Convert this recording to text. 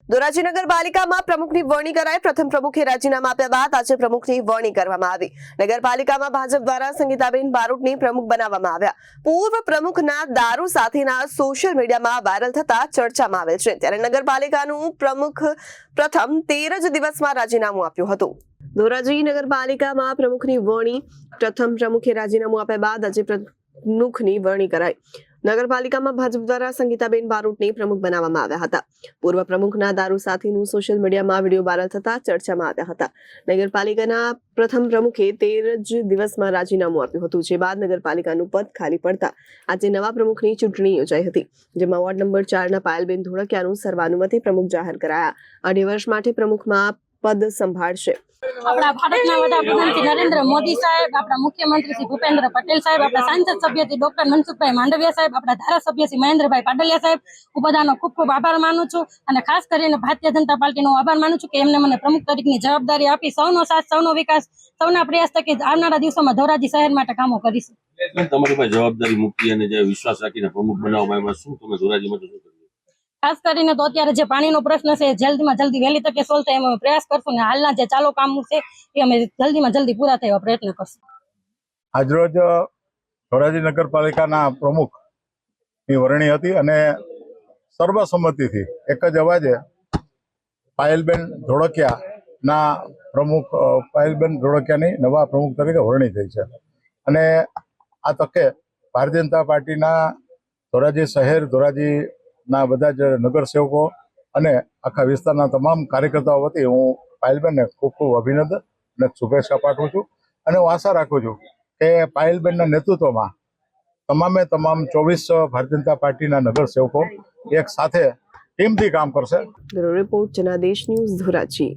ધોરાજી નગરપાલિકામાં પ્રમુખની વરણી કરાઈ। પ્રથમ પ્રમુખે રાજીનામા આપ્યા બાદ આજે પ્રમુખની વરણી કરવામાં આવી। નગરપાલિકામાં ભાજપ દ્વારા સંગીતાબેન બારોટને પ્રમુખ બનાવવામાં આવ્યા। પૂર્વ પ્રમુખના દારૂ સાથેના સોશિયલ મીડિયામાં વાયરલ થતા ચર્ચામાં આવે છે। ત્યારે નગરપાલિકાનું પ્રમુખ પ્રથમ 13 જ દિવસમાં રાજીનામું આપ્યું હતું। ધોરાજી નગરપાલિકામાં પ્રમુખની વરણી પ્રથમ પ્રમુખે રાજીનામું આપ્યા બાદ આજે પ્રમુખની વરણી કરાઈ। નગરપાલિકામાં ભાજપ દ્વારા સંગીતાબેન બારોટને પ્રમુખ બનાવવામાં આવ્યા હતા। પૂર્વ પ્રમુખના દારૂ સાથેનું સોશિયલ મીડિયામાં વિડીયો વાયરલ થતા ચર્ચામાં આવ્યા હતા। નગરપાલિકાના પ્રથમ પ્રમુખે 13 જ દિવસમાં રાજીનામું આપ્યું હતું, જે બાદ નગરપાલિકાનું પદ ખાલી પડતા આજે નવા પ્રમુખની ચૂંટણી યોજાઈ હતી, જેમાં વોર્ડ નંબર 4ના પાયલબેન ધોળકિયાનું સર્વાનુમતે પ્રમુખ જાહેર કરાયા। 2.5 વર્ષ માટે પ્રમુખમાં પદ સંભાળશે। આપણા ભારતના વડાપ્રધાન શ્રી નરેન્દ્ર મોદી સાહેબ, આપણા મુખ્યમંત્રી શ્રી ભૂપેન્દ્ર પટેલ સાહેબ, આપણા સાંસદ સભ્ય શ્રી ડોક્ટર મનસુખભાઈ માંડવિયા સાહેબ, આપણા ધારાસભ્ય શ્રી મહેન્દ્રભાઈ પાડલિયા સાહેબ, હું બધાનો ખૂબ ખૂબ આભાર માનું છું અને ખાસ કરીને ભારતીય જનતા પાર્ટીનો આભાર માનું છું કે એમને મને પ્રમુખ તરીકેની જવાબદારી આપી। સૌનો સાથ, સૌનો વિકાસ, સૌના પ્રયાસ થકી આવનારા દિવસોમાં ધોરાજી શહેર માટે કામો કરીશું। તમારી પાસે જવાબદારી મૂકી અને જે વિશ્વાસ રાખીને પ્રમુખ બનાવવામાં આવ્યા, શું તમે ધોરાજીમાં શું કર્યું? ખાસ કરીને તો અત્યારે જે પાણીનો પ્રશ્ન છે જલ્દીમાં જલ્દી વહેલી તકે સોલ્વ થાય એમ અમે પ્રયાસ કરશું ને હાલના જે ચાલુ કામ છે એ અમે જલ્દીમાં જલ્દી પૂરા થાય એવા પ્રયત્ન કરશું। આજરોજ ધોરાજી નગરપાલિકાના પ્રમુખની વરણી હતી અને સર્વસંમતિથી એક જ અવાજે પાયલબેન ધોળકિયાના પ્રમુખ પાયલબેન ધોળકિયાની નવા પ્રમુખ તરીકે વરણી થઈ છે। અને આ તકે ભારતીય જનતા પાર્ટીના ધોરાજી શહેર, ધોરાજીના બધા જ નગરસેવકો અને આખા વિસ્તારના તમામ કાર્યકર્તાઓ વતી હું પાયલબેનને ખૂબ ખૂબ અભિનંદન અને શુભેચ્છા પાઠવું છું। અને હું આશા રાખું છું કે પાયલબેનના નેતૃત્વમાં તમામ 24 ભારતીય જનતા પાર્ટીના નગરસેવકો એક સાથે ટીમથી કામ કરશે। Bureau report Janadesh news, Dhoraji.